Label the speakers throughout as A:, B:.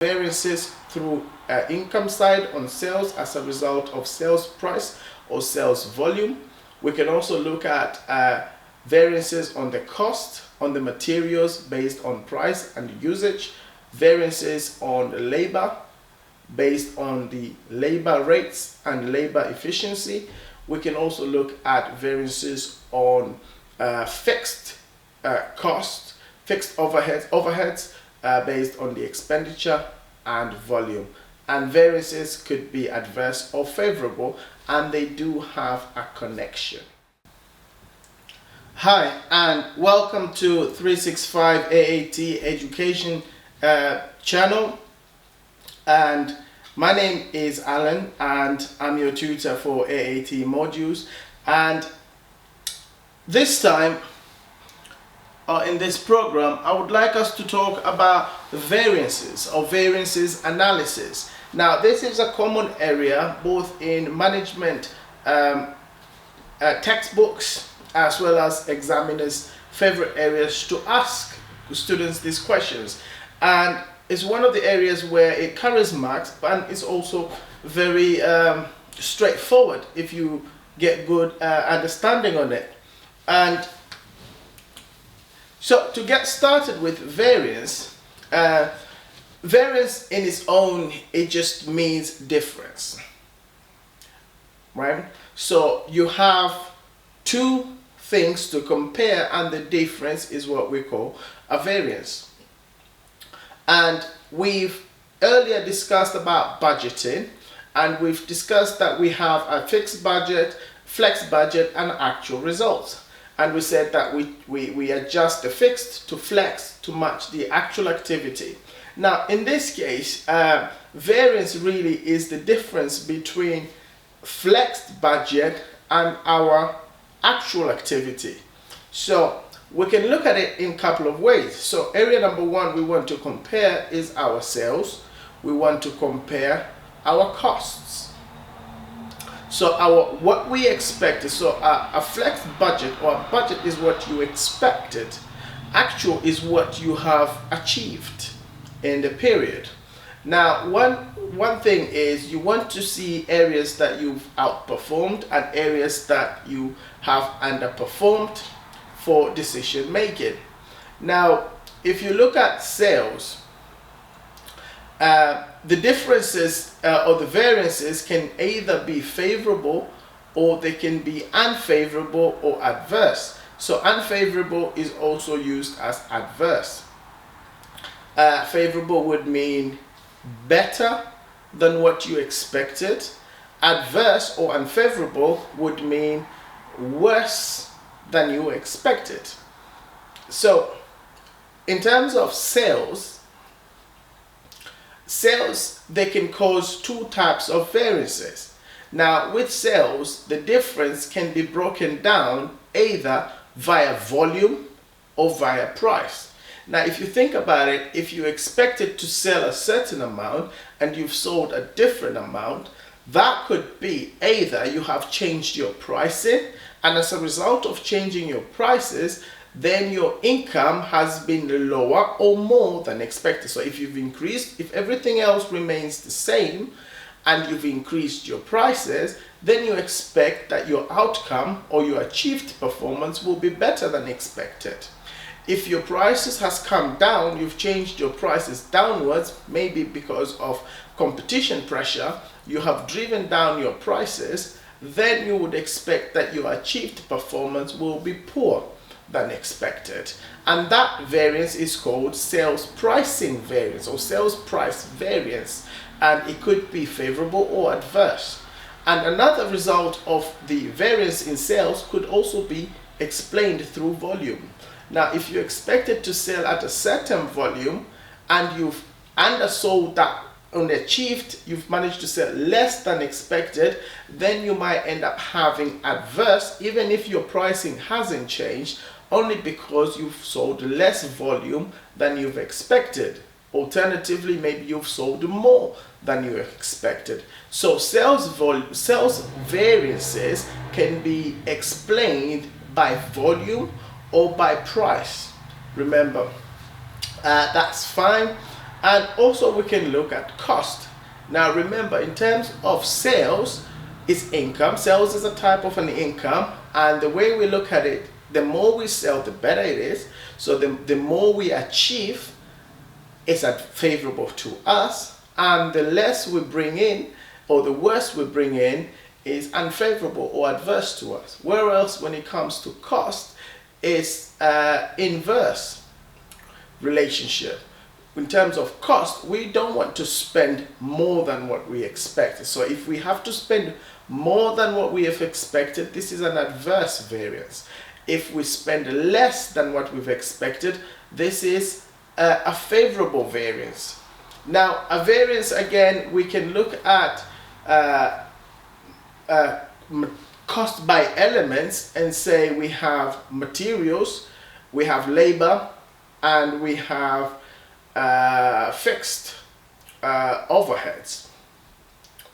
A: variances through income side on sales as a result of sales price or sales volume. We can also look at variances on the cost, on the materials based on price and usage, variances on labor based on the labor rates and labor efficiency. We can also look at variances on fixed cost, fixed overheads based on the expenditure and volume. And variances could be adverse or favorable, and they do have a connection. Hi, and welcome to 365 AAT Education channel. And my name is Alan, and I'm your tutor for AAT modules. And this time, in this program, I would like us to talk about variances or variances analysis. Now, this is a common area both in management textbooks as well as examiners' favorite areas to ask students these questions. And it's one of the areas where it carries marks, and it's also very straightforward if you get good understanding on it. And so to get started with variance, variance in its own, it just means difference, right? So you have two things to compare, and the difference is what we call a variance. And we've earlier discussed about budgeting, and we've discussed that we have a fixed budget, flex budget, and actual results. And we said that we adjust the fixed to flex to match the actual activity. Now, in this case, variance really is the difference between flexed budget and our actual activity. So we can look at it in a couple of ways. So area number one we want to compare is our sales. We want to compare our costs. So what we expected, so a flexed budget or a budget is what you expected. Actual is what you have achieved in the period. Now, one thing is you want to see areas that you've outperformed and areas that you have underperformed for decision making. Now, if you look at sales, the differences or the variances can either be favorable or they can be unfavorable or adverse. So unfavorable is also used as adverse. Favorable would mean better than what you expected. Adverse or unfavorable would mean worse than you expected. So in terms of sales, they can cause two types of variances. Now, with sales, the difference can be broken down either via volume or via price. Now, if you think about it, if you expected to sell a certain amount and you've sold a different amount, that could be either you have changed your pricing, and as a result of changing your prices, then your income has been lower or more than expected. So if you've increased, if everything else remains the same and you've increased your prices, then you expect that your outcome or your achieved performance will be better than expected. If your prices has come down, you've changed your prices downwards, maybe because of competition pressure, you have driven down your prices, then you would expect that your achieved performance will be poor than expected. And that variance is called sales pricing variance or sales price variance, and it could be favorable or adverse. And another result of the variance in sales could also be explained through volume. Now, if you expected to sell at a certain volume and you've undersold that unachieved, you've managed to sell less than expected, then you might end up having adverse, even if your pricing hasn't changed, only because you've sold less volume than you've expected. Alternatively, maybe you've sold more than you expected. So sales variances can be explained by volume or by price. Remember, that's fine. And also we can look at cost. Now remember, in terms of sales, it's income. Sales is a type of an income, and the way we look at it, the more we sell, the better it is. So the more we achieve, it's favorable to us, and the less we bring in, or the worse we bring in, is unfavorable or adverse to us. Whereas when it comes to cost, it's inverse relationship. In terms of cost, we don't want to spend more than what we expected. So if we have to spend more than what we have expected, this is an adverse variance. If we spend less than what we've expected, this is a favorable variance. Now, a variance, again, we can look at cost by elements and say we have materials, we have labor, and we have fixed overheads.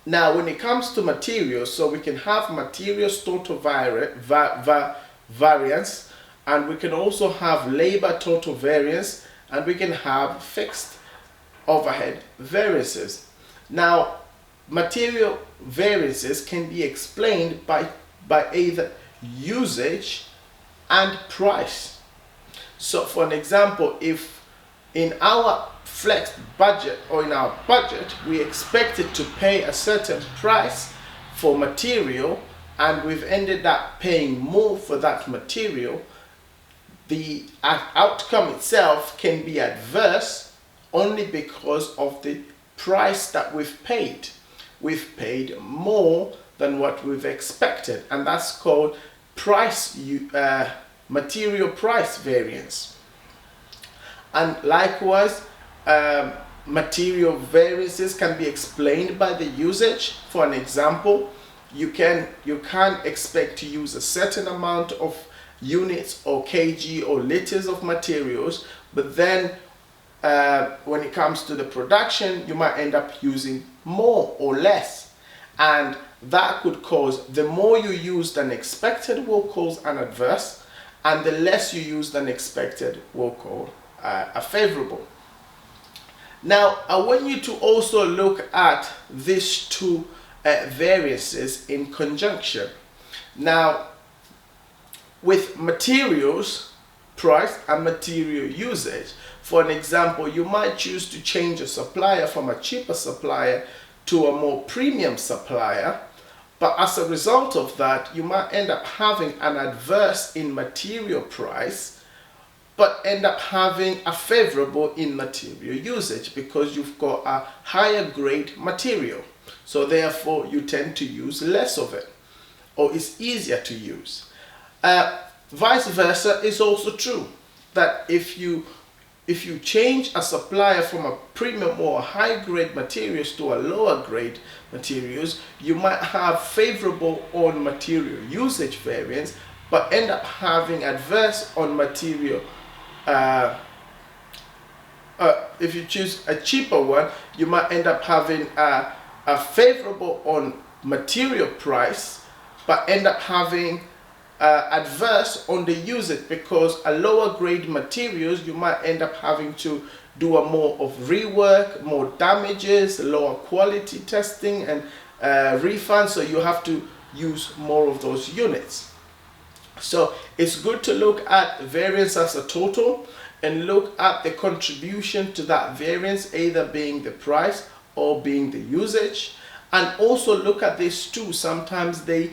A: Now when it comes to materials, so we can have materials total variance, and we can also have labor total variance, and we can have fixed overhead variances. Now material variances can be explained by either usage and price. So for an example, if in our flexed budget, or in our budget, we expected to pay a certain price for material, and we've ended up paying more for that material, the outcome itself can be adverse only because of the price that we've paid. We've paid more than what we've expected, and that's called material price variance. And likewise, material variances can be explained by the usage. For an example, you can't expect to use a certain amount of units or kg or liters of materials, but then when it comes to the production, you might end up using more or less, and that could cause, the more you use than expected will cause an adverse, and the less you use than expected will cause a favorable. Now I want you to also look at these two variances in conjunction. Now with materials price and material usage, for an example, you might choose to change a supplier from a cheaper supplier to a more premium supplier, but as a result of that, you might end up having an adverse in material price, but end up having a favorable in material usage because you've got a higher grade material. So therefore, you tend to use less of it, or it's easier to use. Vice versa is also true, that if you change a supplier from a premium or high grade materials to a lower grade materials, you might have favorable on material usage variance, but end up having adverse on material. If you choose a cheaper one, you might end up having a favorable on material price, but end up having adverse on the usage, because a lower grade materials you might end up having to do a more of rework, more damages, lower quality testing and refunds, so you have to use more of those units. So it's good to look at variance as a total and look at the contribution to that variance, either being the price or being the usage, and also look at these two. Sometimes they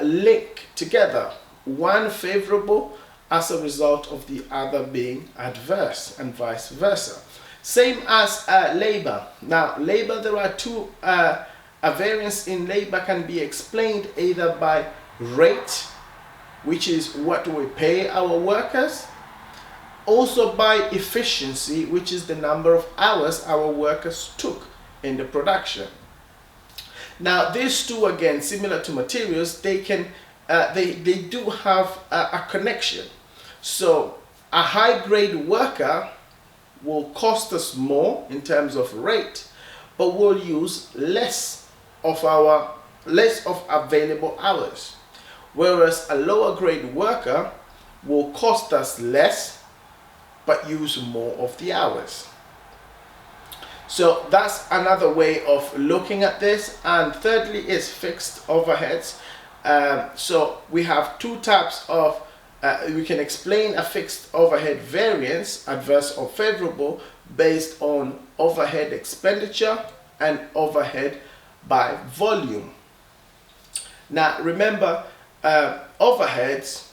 A: link together, one favorable as a result of the other being adverse, and vice versa. Same as labor. Now labor, there are two, a variance in labor can be explained either by rate, which is what we pay our workers, also by efficiency, which is the number of hours our workers took in the production. Now these two, again, similar to materials, they can they do have a connection. So a high grade worker will cost us more in terms of rate, but we'll use less of available hours. Whereas a lower grade worker will cost us less, but use more of the hours. So that's another way of looking at this. And thirdly is fixed overheads. So we have two types of, we can explain a fixed overhead variance, adverse or favorable, based on overhead expenditure and overhead by volume. Now remember, overheads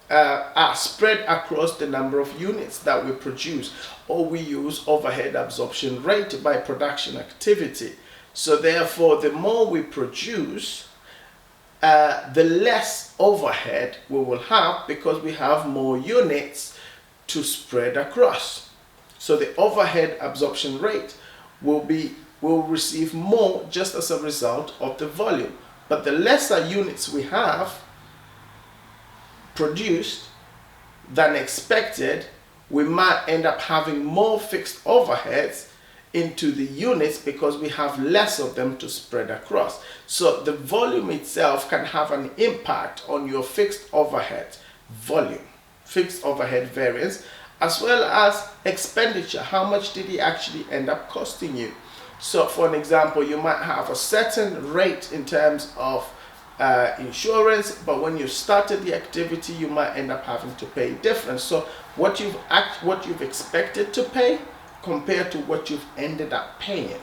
A: are spread across the number of units that we produce, or we use overhead absorption rate by production activity. So therefore, the more we produce, the less overhead we will have, because we have more units to spread across. So the overhead absorption rate will receive more just as a result of the volume. But the lesser units we have produced than expected, we might end up having more fixed overheads into the units because we have less of them to spread across. So the volume itself can have an impact on your fixed overhead volume, fixed overhead variance, as well as expenditure. How much did it actually end up costing you? So for an example, you might have a certain rate in terms of insurance, but when you started the activity, you might end up having to pay difference. So what you've expected to pay compared to what you've ended up paying.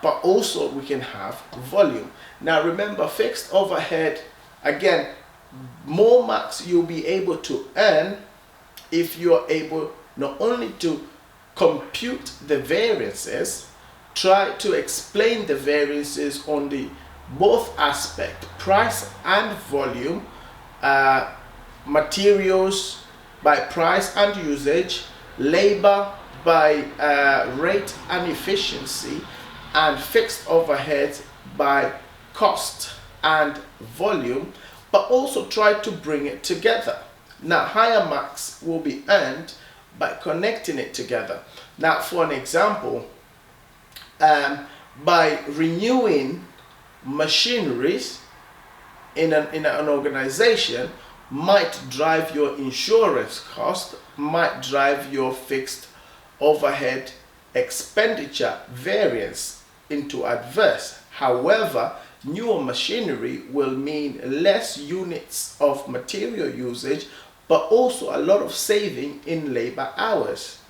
A: But also we can have volume. Now remember, fixed overhead, again, more marks you'll be able to earn if you're able not only to compute the variances, try to explain the variances on the both aspect, price and volume, materials by price and usage, labor by rate and efficiency, and fixed overheads by cost and volume, but also try to bring it together. Now higher marks will be earned by connecting it together. Now for an example, by renewing machineries in an organization might drive your insurance cost, might drive your fixed overhead expenditure variance into adverse. However, newer machinery will mean less units of material usage, but also a lot of saving in labor hours.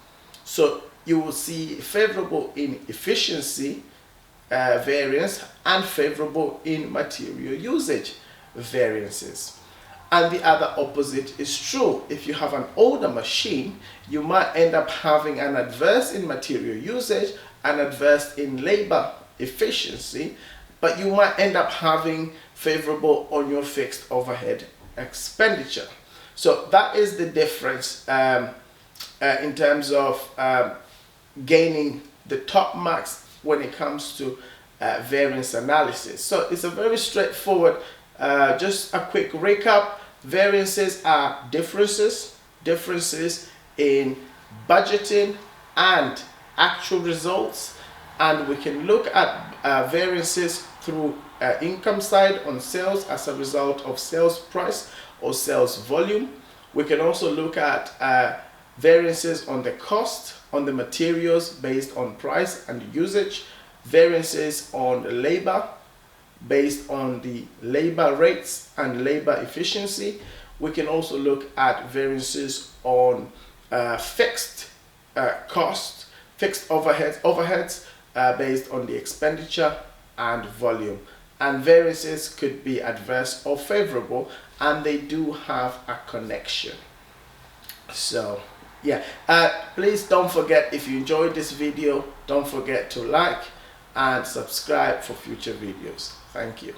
A: So you will see favorable in efficiency variance and favorable in material usage variances. And the other opposite is true. If you have an older machine, you might end up having an adverse in material usage, an adverse in labor efficiency, but you might end up having favorable on your fixed overhead expenditure. So that is the difference in terms of gaining the top marks when it comes to variance analysis. So it's a very straightforward, just a quick recap. Variances are differences in budgeting and actual results, and we can look at variances through income side on sales as a result of sales price or sales volume. We can also look at variances on the cost, on the materials based on price and usage, variances on labor based on the labor rates and labor efficiency. We can also look at variances on fixed cost, fixed overheads based on the expenditure and volume. And variances could be adverse or favorable, and they do have a connection. So yeah, please don't forget, if you enjoyed this video, don't forget to like and subscribe for future videos. Thank you.